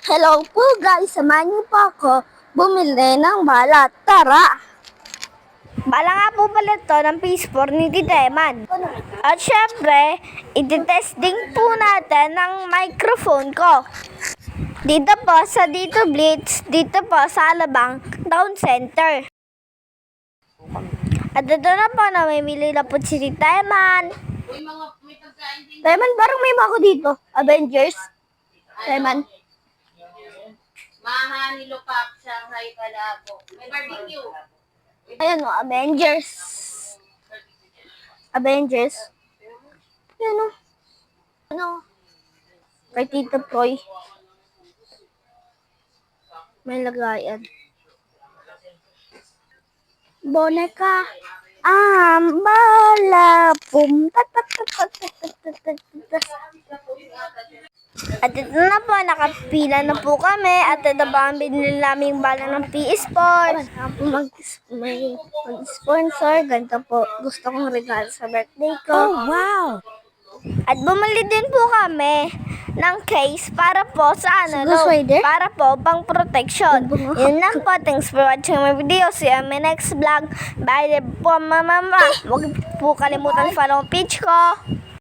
Hello po guys, samahan niyo po ako bumili ng bala. Tara! Bala nga po pala to ng PS4 ni Dideman. At syempre, ititesting po natin ang microphone ko. Dito po sa Dito Blitz, dito po sa Alabang Town Center. At ito na po, namimili na po si Dideman. Diamond, parang may ako dito. Avengers. Diamond. Maha ni Lupap, Shanghai pala po. May barbecue. Ayan o, Avengers. Avengers. Ayan o. Ano? Kay Tito Proy. May lagayan. Boneka. Bala. Pum. At ito na po, nakapila na po kami. At ito ba ang binili namin bala ng PS4. Mag-sponsor. Ganito po. Gusto kong regalo sa birthday ko. Wow! At bumili din po kami ng case para po sa Ghost Rider? para po pang protection. Yun lang po. Thanks for watching my video. See you on my next vlog. Bye po, mama. Huwag po kalimutan follow ang page ko.